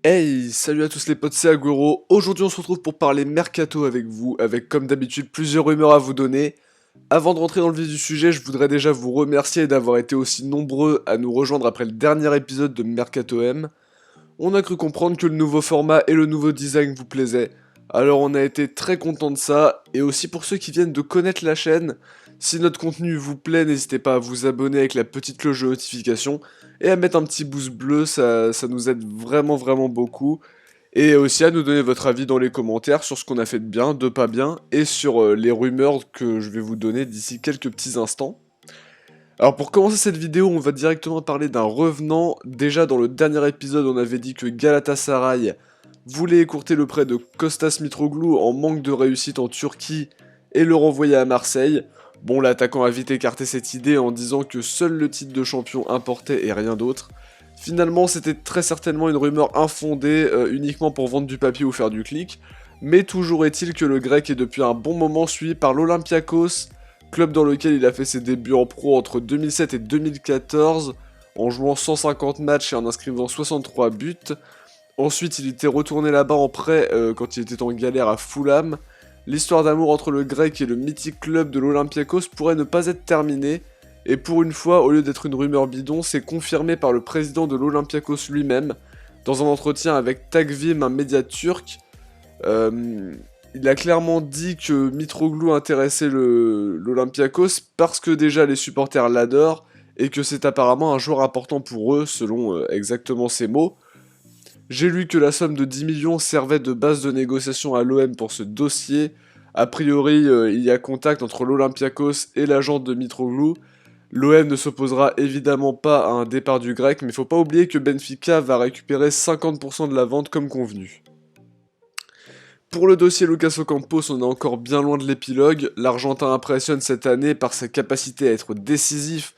Hey, salut à tous les potes, c'est Agüero. Aujourd'hui on se retrouve pour parler mercato avec vous, avec comme d'habitude plusieurs rumeurs à vous donner. Avant de rentrer dans le vif du sujet, je voudrais déjà vous remercier d'avoir été aussi nombreux à nous rejoindre après le dernier épisode de Mercato M. On a cru comprendre que le nouveau format et le nouveau design vous plaisaient. Alors on a été très content de ça, et aussi pour ceux qui viennent de connaître la chaîne, si notre contenu vous plaît, n'hésitez pas à vous abonner avec la petite cloche de notification, et à mettre un petit pouce bleu, ça nous aide vraiment beaucoup. Et aussi à nous donner votre avis dans les commentaires sur ce qu'on a fait de bien, de pas bien, et sur les rumeurs que je vais vous donner d'ici quelques petits instants. Alors pour commencer cette vidéo, on va directement parler d'un revenant. Déjà dans le dernier épisode, on avait dit que Galatasaray voulait écourter le prêt de Kostas Mitroglou en manque de réussite en Turquie et le renvoyer à Marseille. Bon, l'attaquant a vite écarté cette idée en disant que seul le titre de champion importait et rien d'autre. Finalement, c'était très certainement une rumeur infondée, uniquement pour vendre du papier ou faire du clic. Mais toujours est-il que le grec est depuis un bon moment suivi par l'Olympiakos, club dans lequel il a fait ses débuts en pro entre 2007 et 2014, en jouant 150 matchs et en inscrivant 63 buts. Ensuite, il était retourné là-bas en prêt quand il était en galère à Fulham. L'histoire d'amour entre le grec et le mythique club de l'Olympiakos pourrait ne pas être terminée, et pour une fois, au lieu d'être une rumeur bidon, c'est confirmé par le président de l'Olympiakos lui-même, dans un entretien avec Takvim, un média turc. Il a clairement dit que Mitroglou intéressait l'Olympiakos parce que déjà les supporters l'adorent, et que c'est apparemment un joueur important pour eux, selon exactement ses mots. J'ai lu que la somme de 10 millions servait de base de négociation à l'OM pour ce dossier. A priori, il y a contact entre l'Olympiakos et l'agent de Mitroglou. L'OM ne s'opposera évidemment pas à un départ du grec, mais faut pas oublier que Benfica va récupérer 50% de la vente comme convenu. Pour le dossier Lucas Ocampos, on est encore bien loin de l'épilogue. L'Argentin impressionne cette année par sa capacité à être décisif,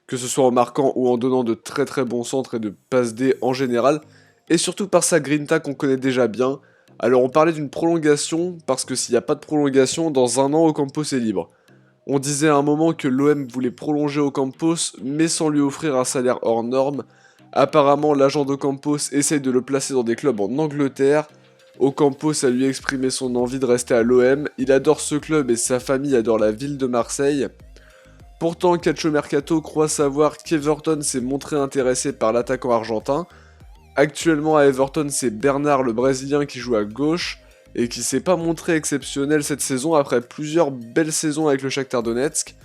que ce soit en marquant ou en donnant de très bons centres et de passes D en général, et surtout par sa grinta qu'on connaît déjà bien. Alors on parlait d'une prolongation, parce que s'il n'y a pas de prolongation, dans un an Ocampos est libre. On disait à un moment que l'OM voulait prolonger Ocampos, mais sans lui offrir un salaire hors norme. Apparemment, l'agent d'Ocampos essaye de le placer dans des clubs en Angleterre. Ocampos a lui exprimé son envie de rester à l'OM, il adore ce club et sa famille adore la ville de Marseille. Pourtant, Calcio Mercato croit savoir qu'Everton s'est montré intéressé par l'attaquant argentin. Actuellement à Everton, c'est Bernard le Brésilien qui joue à gauche, et qui s'est pas montré exceptionnel cette saison après plusieurs belles saisons avec le Shakhtar Donetsk.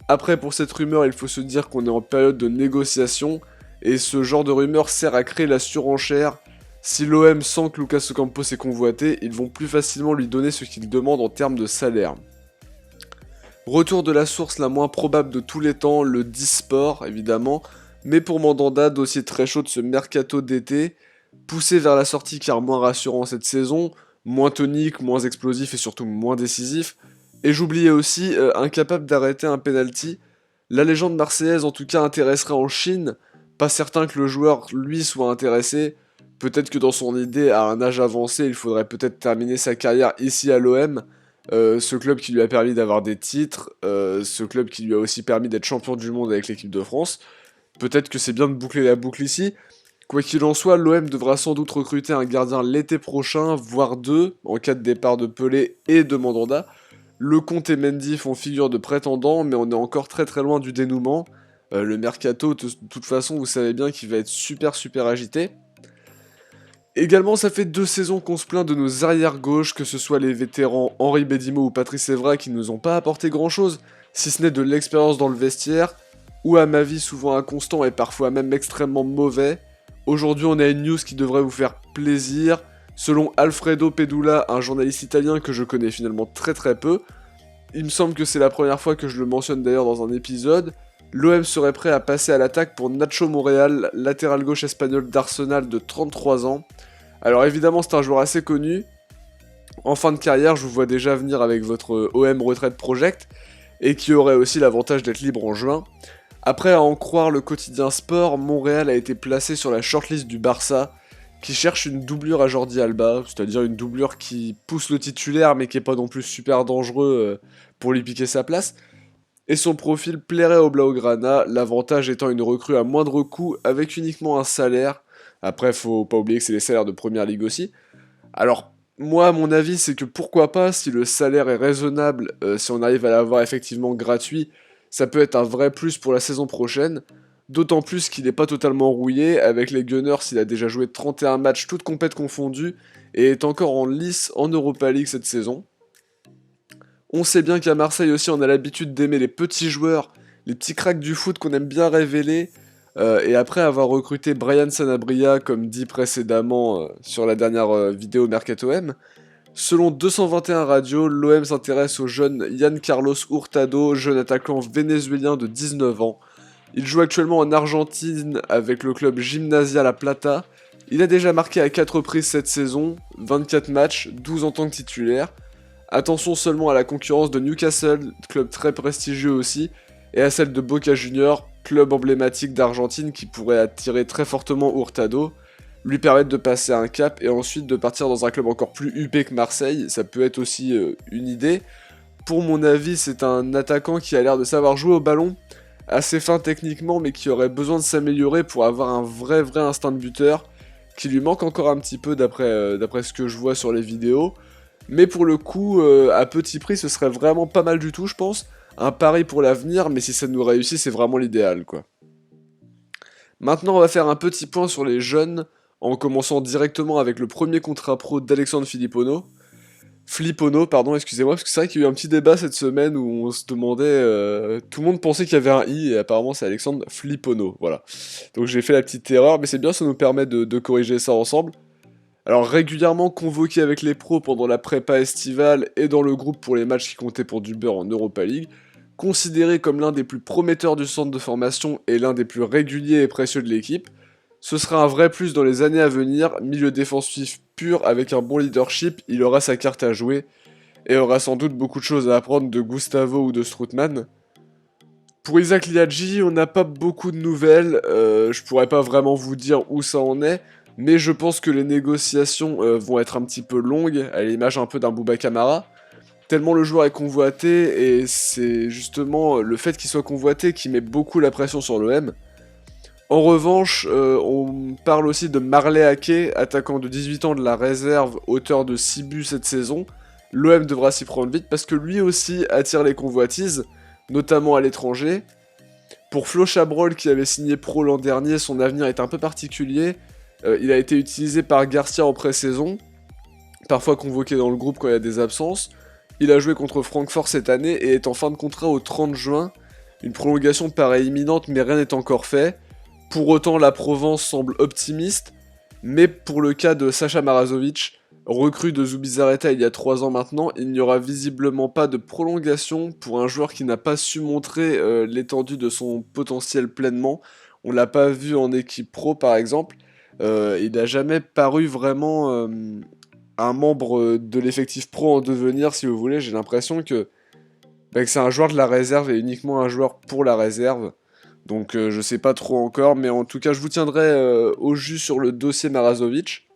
Après, pour cette rumeur, il faut se dire qu'on est en période de négociation, et ce genre de rumeur sert à créer la surenchère. Si l'OM sent que Lucas Ocampos est convoité, ils vont plus facilement lui donner ce qu'il demande en termes de salaire. Retour de la source la moins probable de tous les temps, le Disport évidemment, mais pour Mandanda, dossier très chaud de ce mercato d'été, poussé vers la sortie car moins rassurant cette saison, moins tonique, moins explosif et surtout moins décisif, et j'oubliais aussi, incapable d'arrêter un penalty. La légende marseillaise en tout cas intéresserait en Chine, pas certain que le joueur lui soit intéressé, peut-être que dans son idée à un âge avancé il faudrait peut-être terminer sa carrière ici à l'OM, ce club qui lui a permis d'avoir des titres, ce club qui lui a aussi permis d'être champion du monde avec l'équipe de France. Peut-être que c'est bien de boucler la boucle ici. Quoi qu'il en soit, l'OM devra sans doute recruter un gardien l'été prochain, voire deux, en cas de départ de Pelé et de Mandanda. Lecomte et Mendy font figure de prétendants, mais on est encore très loin du dénouement. Le mercato, de toute façon, vous savez bien qu'il va être super agité. Également, ça fait 2 saisons qu'on se plaint de nos arrières-gauches, que ce soit les vétérans Henri Bedimo ou Patrice Evra qui nous ont pas apporté grand-chose, si ce n'est de l'expérience dans le vestiaire, ou à ma vie souvent inconstant et parfois même extrêmement mauvais. Aujourd'hui, on a une news qui devrait vous faire plaisir. Selon Alfredo Pedula, un journaliste italien que je connais finalement très peu, il me semble que c'est la première fois que je le mentionne d'ailleurs dans un épisode, l'OM serait prêt à passer à l'attaque pour Nacho Monreal, latéral gauche espagnol d'Arsenal de 33 ans. Alors évidemment c'est un joueur assez connu, en fin de carrière je vous vois déjà venir avec votre OM Retraite Project, et qui aurait aussi l'avantage d'être libre en juin. Après à en croire le quotidien sport, Monreal a été placé sur la shortlist du Barça, qui cherche une doublure à Jordi Alba, c'est-à-dire une doublure qui pousse le titulaire mais qui est pas non plus super dangereux pour lui piquer sa place. Et son profil plairait au Blaugrana, l'avantage étant une recrue à moindre coût avec uniquement un salaire Après, faut pas oublier que c'est les salaires de première ligue aussi. Alors, moi, mon avis, c'est que pourquoi pas, si le salaire est raisonnable, si on arrive à l'avoir effectivement gratuit, ça peut être un vrai plus pour la saison prochaine. D'autant plus qu'il n'est pas totalement rouillé. Avec les Gunners, il a déjà joué 31 matchs, toutes compètes confondues, et est encore en lice en Europa League cette saison. On sait bien qu'à Marseille aussi, on a l'habitude d'aimer les petits joueurs, les petits cracks du foot qu'on aime bien révéler. Et après avoir recruté Brian Sanabria, comme dit précédemment sur la dernière vidéo Mercato M, selon 221 Radio, l'OM s'intéresse au jeune Yann Carlos Hurtado, jeune attaquant vénézuélien de 19 ans. Il joue actuellement en Argentine avec le club Gimnasia La Plata. Il a déjà marqué à 4 reprises cette saison, 24 matchs, 12 en tant que titulaire. Attention seulement à la concurrence de Newcastle, club très prestigieux aussi, et à celle de Boca Juniors, club emblématique d'Argentine qui pourrait attirer très fortement Hurtado, lui permettre de passer un cap et ensuite de partir dans un club encore plus huppé que Marseille, ça peut être aussi une idée. Pour mon avis, c'est un attaquant qui a l'air de savoir jouer au ballon, assez fin techniquement mais qui aurait besoin de s'améliorer pour avoir un vrai instinct de buteur, qui lui manque encore un petit peu d'après ce que je vois sur les vidéos. Mais pour le coup, à petit prix, ce serait vraiment pas mal du tout, je pense. Un pari pour l'avenir, mais si ça nous réussit, c'est vraiment l'idéal, quoi. Maintenant, on va faire un petit point sur les jeunes, en commençant directement avec le premier contrat pro d'Alexandre Filippono, pardon, excusez-moi, parce que c'est vrai qu'il y a eu un petit débat cette semaine où on se demandait, tout le monde pensait qu'il y avait un i, et apparemment c'est Alexandre Filippono, voilà. Donc j'ai fait la petite erreur, mais c'est bien, ça nous permet de corriger ça ensemble. Alors régulièrement convoqué avec les pros pendant la prépa estivale et dans le groupe pour les matchs qui comptaient pour du beurre en Europa League, considéré comme l'un des plus prometteurs du centre de formation et l'un des plus réguliers et précieux de l'équipe, ce sera un vrai plus dans les années à venir, milieu défensif pur avec un bon leadership, il aura sa carte à jouer, et aura sans doute beaucoup de choses à apprendre de Gustavo ou de Strootman. Pour Isaac Liadji, on n'a pas beaucoup de nouvelles, je pourrais pas vraiment vous dire où ça en est, mais je pense que les négociations vont être un petit peu longues, à l'image un peu d'un Bouba Kamara, tellement le joueur est convoité, et c'est justement le fait qu'il soit convoité qui met beaucoup la pression sur l'OM. En revanche, on parle aussi de Marley Ake, attaquant de 18 ans de la réserve, auteur de 6 buts cette saison. L'OM devra s'y prendre vite parce que lui aussi attire les convoitises, notamment à l'étranger. Pour Flo Chabrol qui avait signé pro l'an dernier, son avenir est un peu particulier. Il a été utilisé par Garcia en pré-saison, parfois convoqué dans le groupe quand il y a des absences. Il a joué contre Francfort cette année et est en fin de contrat au 30 juin. Une prolongation paraît imminente mais rien n'est encore fait. Pour autant, la Provence semble optimiste, mais pour le cas de Sacha Marazovic, recrue de Zubizarreta il y a 3 ans maintenant, il n'y aura visiblement pas de prolongation pour un joueur qui n'a pas su montrer l'étendue de son potentiel pleinement. On l'a pas vu en équipe pro par exemple, il n'a jamais paru vraiment un membre de l'effectif pro en devenir si vous voulez, j'ai l'impression que c'est un joueur de la réserve et uniquement un joueur pour la réserve. Donc je sais pas trop encore, mais en tout cas je vous tiendrai au jus sur le dossier Marazovic.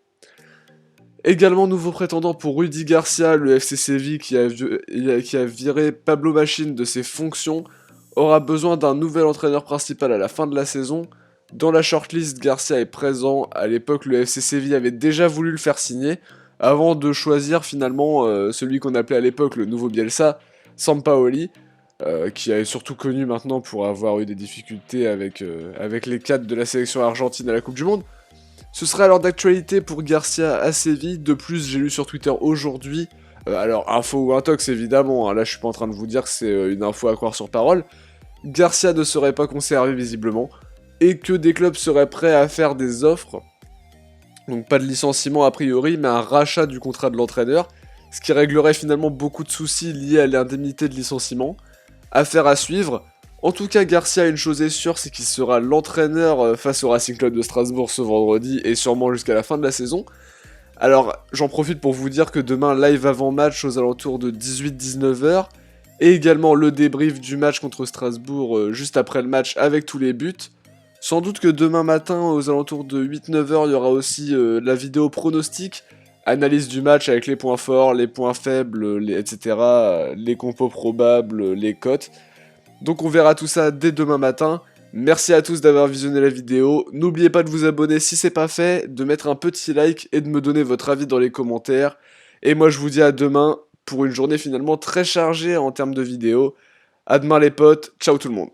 Également nouveau prétendant pour Rudy Garcia, le FC Séville qui a viré Pablo Machine de ses fonctions, aura besoin d'un nouvel entraîneur principal à la fin de la saison. Dans la shortlist, Garcia est présent, à l'époque le FC Séville avait déjà voulu le faire signer, avant de choisir finalement celui qu'on appelait à l'époque le nouveau Bielsa, Sampaoli, qui est surtout connu maintenant pour avoir eu des difficultés avec les cadres de la sélection argentine à la Coupe du Monde. Ce sera alors d'actualité pour Garcia à Séville. De plus, j'ai lu sur Twitter aujourd'hui, alors info ou intox évidemment, hein, là je suis pas en train de vous dire que c'est une info à croire sur parole, Garcia ne serait pas conservé visiblement, et que des clubs seraient prêts à faire des offres, donc pas de licenciement a priori, mais un rachat du contrat de l'entraîneur, ce qui réglerait finalement beaucoup de soucis liés à l'indemnité de licenciement. Affaire à suivre. En tout cas, Garcia, une chose est sûre, c'est qu'il sera l'entraîneur face au Racing Club de Strasbourg ce vendredi et sûrement jusqu'à la fin de la saison. Alors, j'en profite pour vous dire que demain, live avant-match aux alentours de 18-19h, et également le débrief du match contre Strasbourg juste après le match avec tous les buts. Sans doute que demain matin, aux alentours de 8-9h, il y aura aussi la vidéo pronostic, analyse du match avec les points forts, les points faibles, etc., les compos probables, les cotes. Donc on verra tout ça dès demain matin. Merci à tous d'avoir visionné la vidéo. N'oubliez pas de vous abonner si c'est pas fait, de mettre un petit like et de me donner votre avis dans les commentaires. Et moi je vous dis à demain pour une journée finalement très chargée en termes de vidéos. À demain les potes, ciao tout le monde.